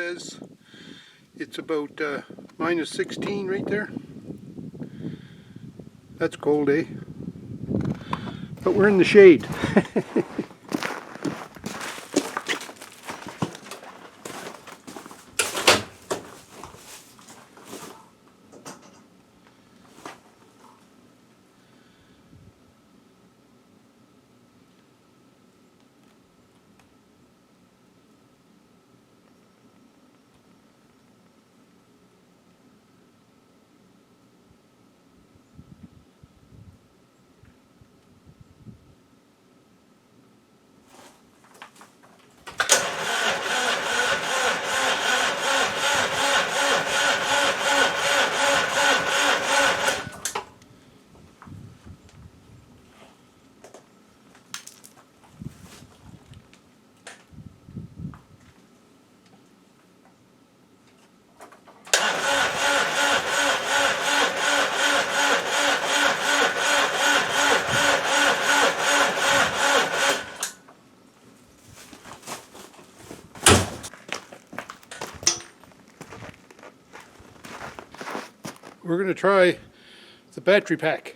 says. It's about minus 16 right there. That's cold, eh? But we're in the shade. We're going to try the battery pack.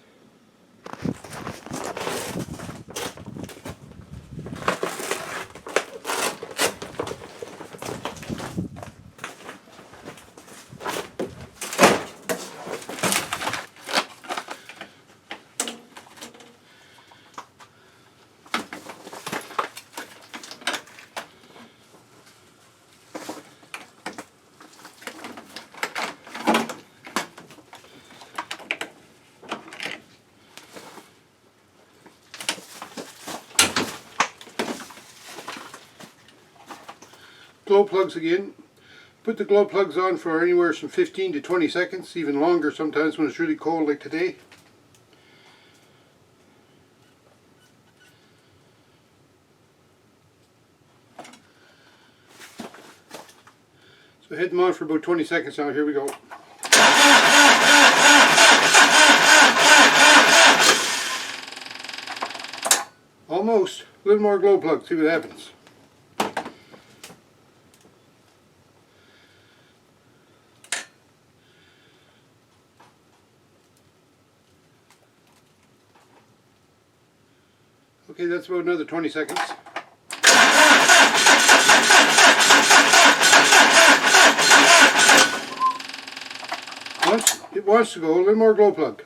Glow plugs again. Put the glow plugs on for anywhere from 15 to 20 seconds, even longer sometimes when it's really cold like today. So I had them on for about 20 seconds now. Here we go. Almost. A little more glow plug, see what happens. Okay, that's about another 20 seconds. Once it wants to go, a little more glow plug.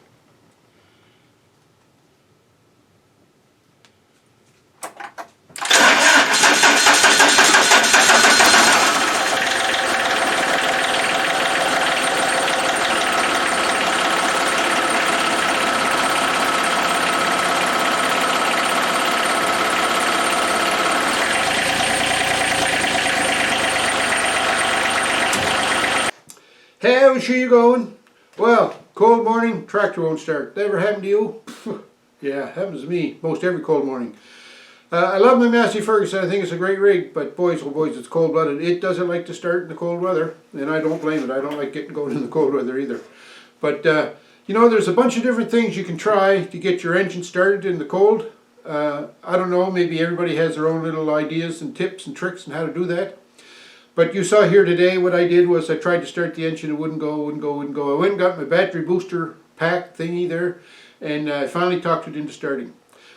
How's she going? Well, cold morning, tractor won't start. That ever happened to you? Yeah, happens to me most every cold morning. I love my Massey Ferguson. I think it's a great rig, but boys, oh boys, it's cold-blooded. It doesn't like to start in the cold weather, and I don't blame it. I don't like getting going in the cold weather either. But, you know, there's a bunch of different things you can try to get your engine started in the cold. I don't know, maybe everybody has their own little ideas and tips and tricks on how to do that. But you saw here today what I did was I tried to start the engine, it wouldn't go. I went and got my battery booster pack thingy there, and I finally talked it into starting.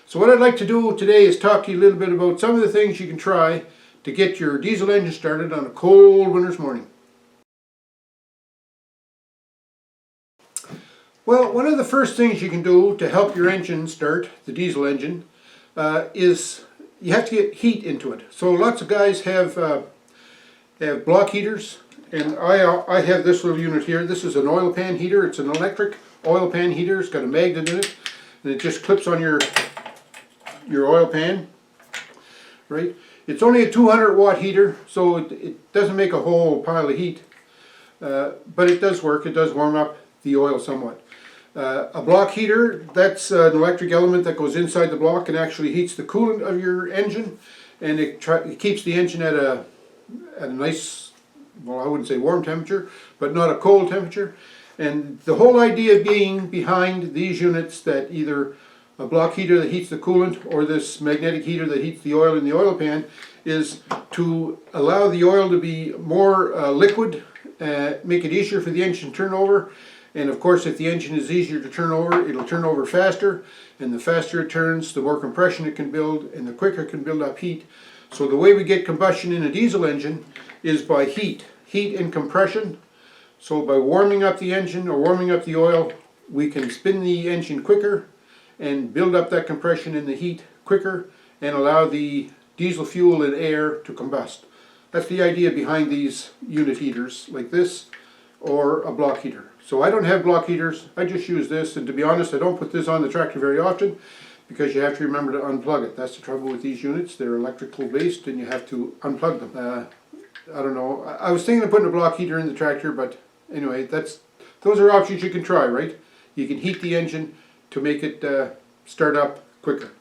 So what I'd like to do today is talk to you a little bit about some of the things you can try to get your diesel engine started on a cold winter's morning. Well, one of the first things you can do to help your engine start, the diesel engine, is you have to get heat into it. So lots of guys have block heaters, and I have this little unit here. This is an oil pan heater. It's an electric oil pan heater. It's got a magnet in it, and it just clips on your oil pan, right? It's only a 200 watt heater, so it doesn't make a whole pile of heat, but it does work. It does warm up the oil somewhat. A block heater, that's an electric element that goes inside the block and actually heats the coolant of your engine, and it keeps the engine at a nice, well, I wouldn't say warm temperature, but not a cold temperature. And the whole idea being behind these units that either a block heater that heats the coolant or this magnetic heater that heats the oil in the oil pan is to allow the oil to be more liquid, make it easier for the engine to turn over. And of course, if the engine is easier to turn over, it'll turn over faster. And the faster it turns, the more compression it can build, and the quicker it can build up heat. So the way we get combustion in a diesel engine is by heat and compression. So by warming up the engine or warming up the oil, we can spin the engine quicker and build up that compression in the heat quicker and allow the diesel fuel and air to combust. That's the idea behind these unit heaters like this or a block heater. So I don't have block heaters, I just use this, and to be honest, I don't put this on the tractor very often because you have to remember to unplug it. That's the trouble with these units. They're electrical based and you have to unplug them. I don't know. I was thinking of putting a block heater in the tractor, but anyway, those are options you can try, right? You can heat the engine to make it start up quicker.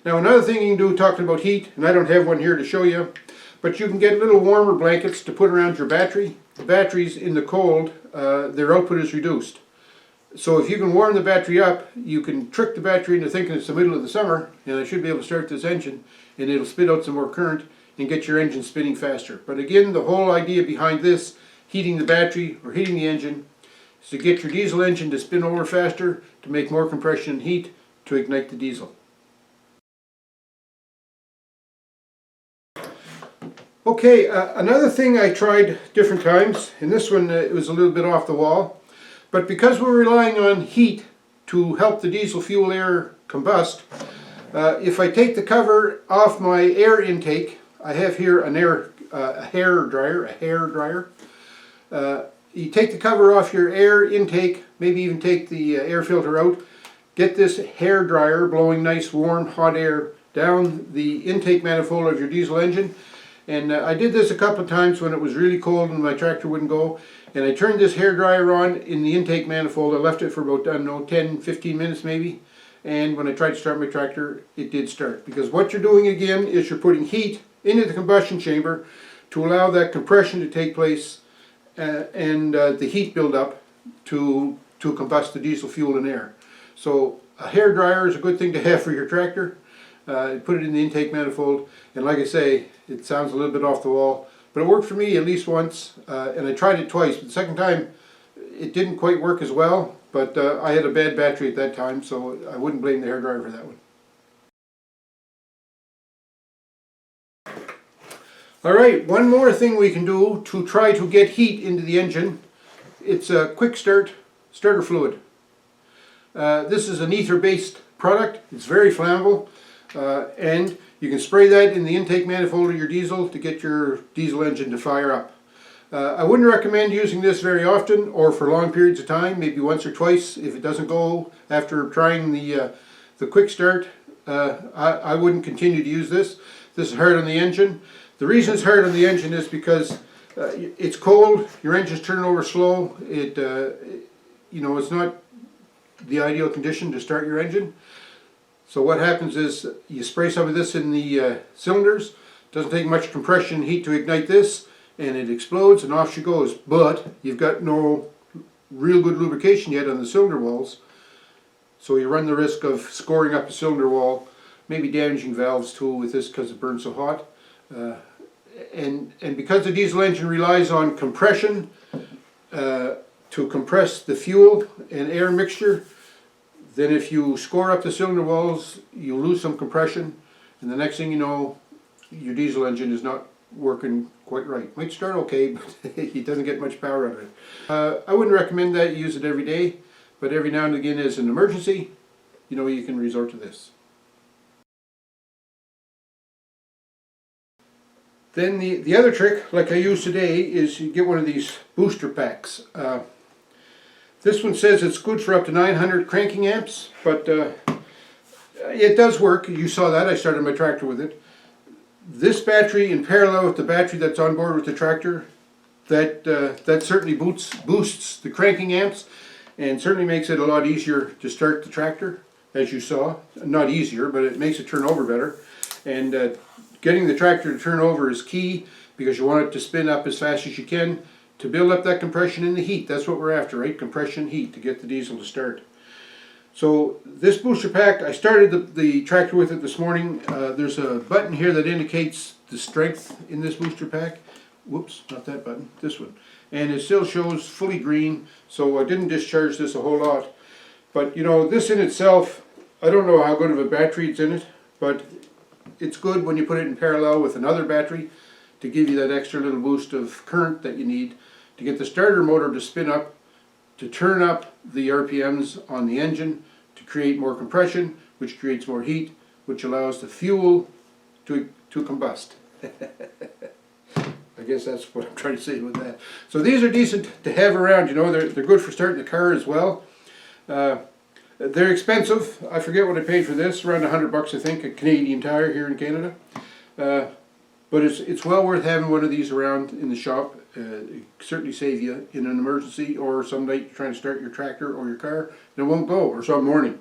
Now another thing you can do, talking about heat, and I don't have one here to show you, but you can get little warmer blankets to put around your battery. The batteries in the cold, their output is reduced. So if you can warm the battery up, you can trick the battery into thinking it's the middle of the summer, and I should be able to start this engine, and it'll spit out some more current and get your engine spinning faster. But again, the whole idea behind this, heating the battery or heating the engine, is to get your diesel engine to spin over faster, to make more compression and heat, to ignite the diesel. Okay, another thing I tried different times, and this one it was a little bit off the wall, but because we're relying on heat to help the diesel fuel air combust, if I take the cover off my air intake, I have here a hair dryer. You take the cover off your air intake, maybe even take the air filter out, get this hair dryer blowing nice warm hot air down the intake manifold of your diesel engine. And I did this a couple of times when it was really cold and my tractor wouldn't go. And I turned this hair dryer on in the intake manifold. I left it for about, I don't know, 10-15 minutes maybe. And when I tried to start my tractor, it did start. Because what you're doing again is you're putting heat into the combustion chamber to allow that compression to take place and the heat build up to combust the diesel fuel and air. So a hair dryer is a good thing to have for your tractor. Put it in the intake manifold, and like I say, it sounds a little bit off the wall, but it worked for me at least once, and I tried it twice. But the second time it didn't quite work as well, but I had a bad battery at that time, so I wouldn't blame the hairdryer for that one. Alright, one more thing we can do to try to get heat into the engine. It's a quick starter fluid. This is an ether based product. It's very flammable. And you can spray that in the intake manifold of your diesel to get your diesel engine to fire up. I wouldn't recommend using this very often or for long periods of time, maybe once or twice. If it doesn't go after trying the quick start, I wouldn't continue to use this. This is hard on the engine. The reason it's hard on the engine is because it's cold, your engine's turning over slow, it's not the ideal condition to start your engine. So what happens is you spray some of this in the cylinders, doesn't take much compression and heat to ignite this, and it explodes and off she goes. But you've got no real good lubrication yet on the cylinder walls, so you run the risk of scoring up a cylinder wall, maybe damaging valves too with this because it burns so hot. And because the diesel engine relies on compression to compress the fuel and air mixture, then if you score up the cylinder walls, you lose some compression, and the next thing you know, your diesel engine is not working quite right. Might start okay, but it doesn't get much power out of it. I wouldn't recommend that you use it every day, but every now and again as an emergency, you can resort to this. Then the other trick, like I use today, is you get one of these booster packs. This one says it's good for up to 900 cranking amps, but it does work. You saw that. I started my tractor with it. This battery, in parallel with the battery that's on board with the tractor, that certainly boosts the cranking amps and certainly makes it a lot easier to start the tractor, as you saw. Not easier, but it makes it turn over better. And getting the tractor to turn over is key because you want it to spin up as fast as you can to build up that compression and the heat. That's what we're after, right? Compression, heat, to get the diesel to start. So this booster pack, I started the tractor with it this morning. There's a button here that indicates the strength in this booster pack. Whoops, not that button, this one. And it still shows fully green, so I didn't discharge this a whole lot. But you know, this in itself, I don't know how good of a battery it's in it, but it's good when you put it in parallel with another battery to give you that extra little boost of current that you need to get the starter motor to spin up, to turn up the RPMs on the engine, to create more compression, which creates more heat, which allows the fuel to combust. I guess that's what I'm trying to say with that. So these are decent to have around, you know, they're good for starting the car as well. They're expensive. I forget what I paid for this, around $100 I think, a Canadian Tire here in Canada. But it's well worth having one of these around in the shop. It certainly save you in an emergency, or some night you're trying to start your tractor or your car and it won't go, or some morning.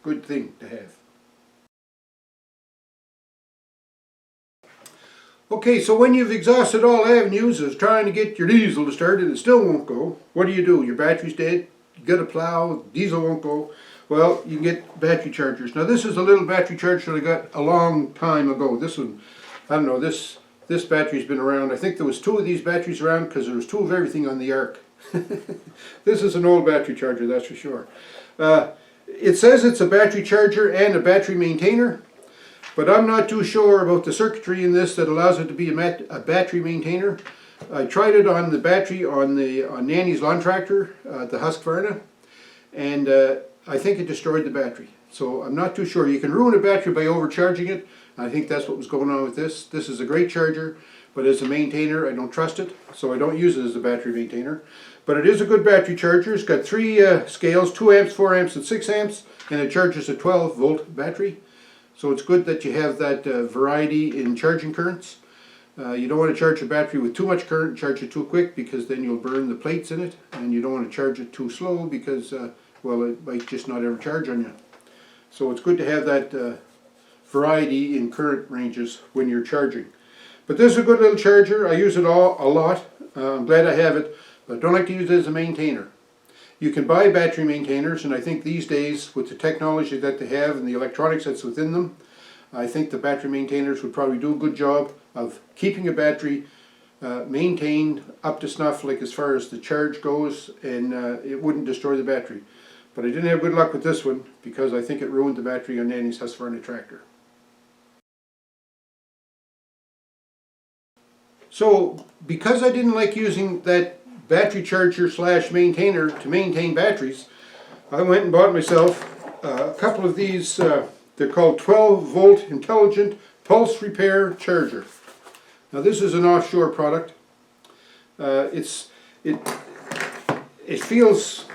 Good thing to have. Okay, so when you've exhausted all avenues of trying to get your diesel to start and it still won't go, what do? Your battery's dead, you got a plow, diesel won't go. Well, you can get battery chargers. Now this is a little battery charger that I got a long time ago. This one, I don't know, this battery's been around. I think there was 2 of these batteries around because there was 2 of everything on the Ark. This is an old battery charger, that's for sure. It says it's a battery charger and a battery maintainer, but I'm not too sure about the circuitry in this that allows it to be a battery maintainer. I tried it on the battery on Nanny's lawn tractor, the Husqvarna, and I think it destroyed the battery. So I'm not too sure. You can ruin a battery by overcharging it. I think that's what was going on with this. This is a great charger, but as a maintainer I don't trust it, so I don't use it as a battery maintainer. But it is a good battery charger. It's got 3 scales, 2 amps, 4 amps, and 6 amps, and it charges a 12-volt battery. So it's good that you have that variety in charging currents. You don't want to charge a battery with too much current, charge it too quick, because then you'll burn the plates in it, and you don't want to charge it too slow because, well, it might just not ever charge on you. So it's good to have that variety in current ranges when you're charging. But this is a good little charger. I use it a lot. I'm glad I have it, but I don't like to use it as a maintainer. You can buy battery maintainers, and I think these days, with the technology that they have and the electronics that's within them, I think the battery maintainers would probably do a good job of keeping a battery maintained up to snuff, like as far as the charge goes, and it wouldn't destroy the battery. But I didn't have good luck with this one because I think it ruined the battery on Nanny's Husqvarna tractor. So, because I didn't like using that battery charger / maintainer to maintain batteries, I went and bought myself a couple of these. They're called 12-volt intelligent pulse repair charger. Now this is an offshore product. It feels,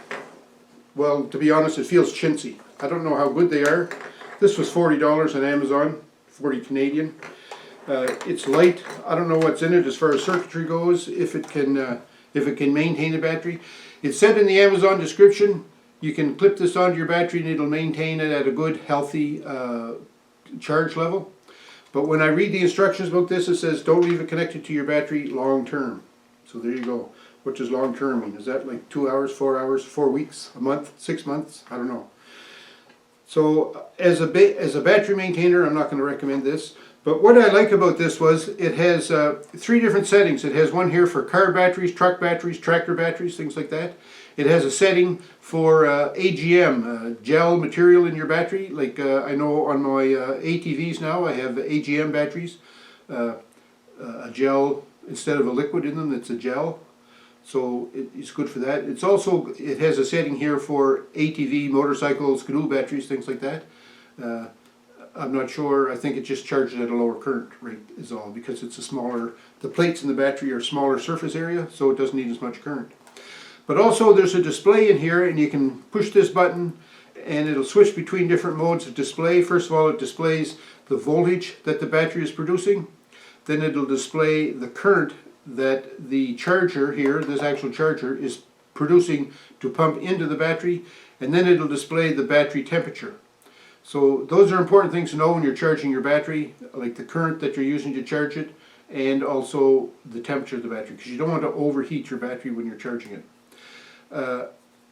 well, to be honest, it feels chintzy. I don't know how good they are. This was $40 on Amazon, 40 Canadian. It's light. I don't know what's in it as far as circuitry goes, if it can maintain the battery. It said in the Amazon description you can clip this onto your battery and it'll maintain it at a good, healthy charge level. But when I read the instructions about this, it says don't leave it connected to your battery long term. So there you go. What does long term mean? Is that like 2 hours, 4 hours, 4 weeks, a month, 6 months? I don't know. So as a battery maintainer, I'm not going to recommend this. But what I like about this was it has 3 different settings. It has one here for car batteries, truck batteries, tractor batteries, things like that. It has a setting for AGM, gel material in your battery. Like I know on my ATVs now I have AGM batteries, a gel instead of a liquid in them. It's a gel, so it's good for that. It has a setting here for ATV, motorcycles, canoe batteries, things like that. I'm not sure. I think it just charges at a lower current rate is all, because it's a smaller, the plates in the battery are smaller surface area, so it doesn't need as much current. But also there's a display in here, and you can push this button and it'll switch between different modes of display. First of all, it displays the voltage that the battery is producing. Then it'll display the current that the charger here, this actual charger, is producing to pump into the battery. And then it'll display the battery temperature. So those are important things to know when you're charging your battery, like the current that you're using to charge it, and also the temperature of the battery, because you don't want to overheat your battery when you're charging it.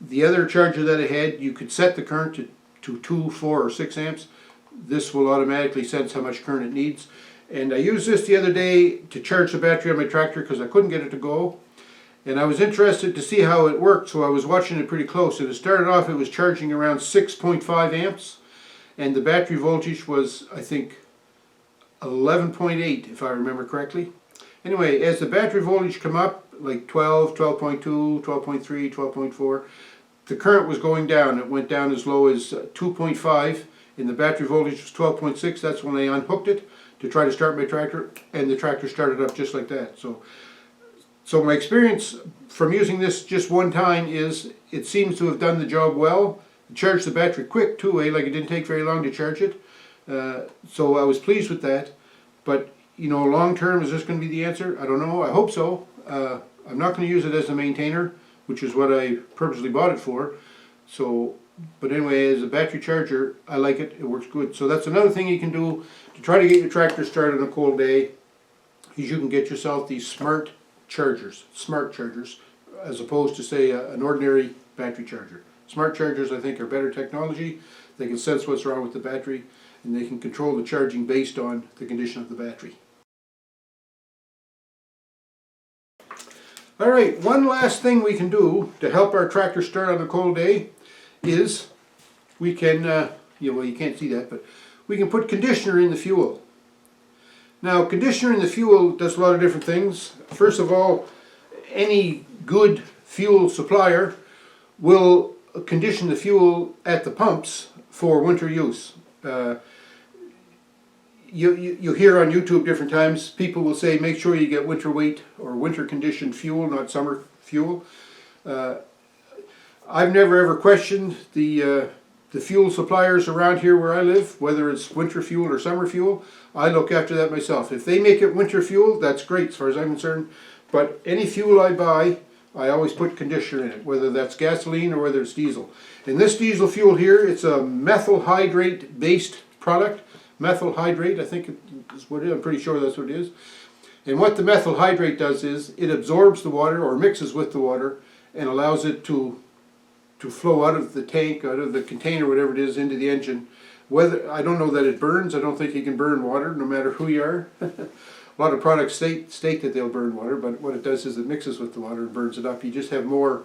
The other charger that I had, you could set the current to 2, 4, or 6 amps. This will automatically sense how much current it needs. And I used this the other day to charge the battery on my tractor because I couldn't get it to go. And I was interested to see how it worked, so I was watching it pretty close. And it started off, it was charging around 6.5 amps. And the battery voltage was, I think, 11.8, if I remember correctly. Anyway, as the battery voltage come up, like 12, 12.2, 12.3, 12.4, the current was going down. It went down as low as 2.5, and the battery voltage was 12.6. That's when I unhooked it to try to start my tractor, and the tractor started up just like that. So my experience from using this just one time is it seems to have done the job well. It charged the battery quick too, like it didn't take very long to charge it. So I was pleased with that. But you know, long term, is this going to be the answer? I don't know. I hope so. I'm not going to use it as a maintainer, which is what I purposely bought it for. So, but anyway, as a battery charger, I like it. It works good. So that's another thing you can do to try to get your tractor started on a cold day. Is you can get yourself these smart chargers, as opposed to say an ordinary battery charger. Smart chargers, I think, are better technology. They can sense what's wrong with the battery, and they can control the charging based on the condition of the battery. Alright, one last thing we can do to help our tractor start on a cold day is we can, well, you can't see that, but we can put conditioner in the fuel. Now, conditioner in the fuel does a lot of different things. First of all, any good fuel supplier will condition the fuel at the pumps for winter use. You hear on YouTube different times, people will say make sure you get winter weight or winter conditioned fuel, not summer fuel. I've never ever questioned the fuel suppliers around here where I live, whether it's winter fuel or summer fuel. I look after that myself. If they make it winter fuel, that's great as far as I'm concerned. But any fuel I buy, I always put conditioner in it, whether that's gasoline or whether it's diesel. And this diesel fuel here, it's a methyl hydrate based product. Methyl hydrate, I think is what it is. I'm pretty sure that's what it is. And what the methyl hydrate does is it absorbs the water or mixes with the water and allows it to flow out of the tank, out of the container, whatever it is, into the engine. Whether I don't know that it burns. I don't think you can burn water, no matter who you are. A lot of products state that they'll burn water, but what it does is it mixes with the water and burns it up. You just have more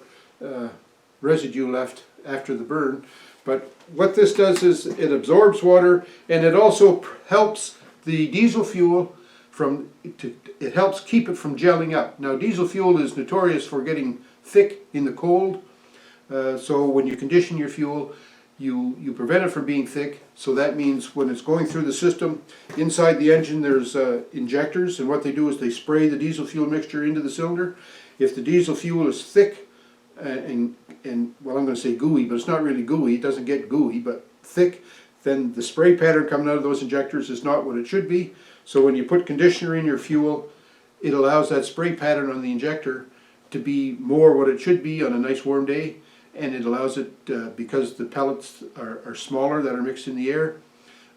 residue left after the burn. But what this does is it absorbs water, and it also helps the diesel fuel it helps keep it from gelling up. Now, diesel fuel is notorious for getting thick in the cold. So when you condition your fuel, you prevent it from being thick. So that means when it's going through the system, inside the engine there's injectors, and what they do is they spray the diesel fuel mixture into the cylinder. If the diesel fuel is thick and well, I'm going to say gooey, but it's not really gooey, it doesn't get gooey, but thick, then the spray pattern coming out of those injectors is not what it should be. So when you put conditioner in your fuel, it allows that spray pattern on the injector to be more what it should be on a nice warm day. And it allows it, because the pellets are smaller that are mixed in the air,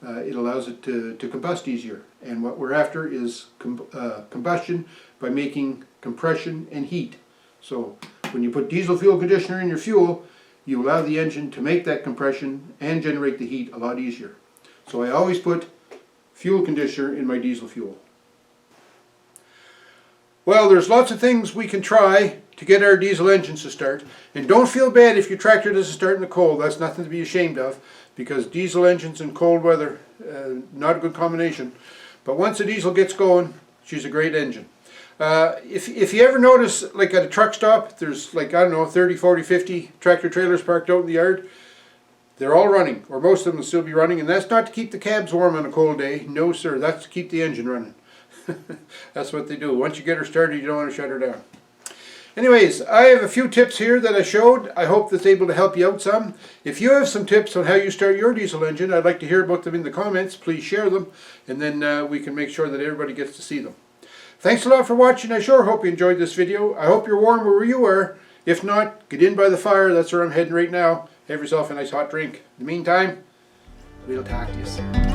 it allows it to combust easier. And what we're after is combustion by making compression and heat. So when you put diesel fuel conditioner in your fuel, you allow the engine to make that compression and generate the heat a lot easier. So I always put fuel conditioner in my diesel fuel. Well, there's lots of things we can try to get our diesel engines to start. And don't feel bad if your tractor doesn't start in the cold. That's nothing to be ashamed of, because diesel engines in cold weather, not a good combination. But once a diesel gets going, she's a great engine. If you ever notice, like at a truck stop, there's like, I don't know, 30, 40, 50 tractor trailers parked out in the yard. They're all running, or most of them will still be running, and that's not to keep the cabs warm on a cold day. No, sir, that's to keep the engine running. That's what they do. Once you get her started, you don't want to shut her down. Anyways, I have a few tips here that I showed. I hope that's able to help you out some. If you have some tips on how you start your diesel engine, I'd like to hear about them in the comments. Please share them, and then we can make sure that everybody gets to see them. Thanks a lot for watching. I sure hope you enjoyed this video. I hope you're warm where you are. If not, get in by the fire. That's where I'm heading right now. Have yourself a nice hot drink. In the meantime, we'll talk to you soon.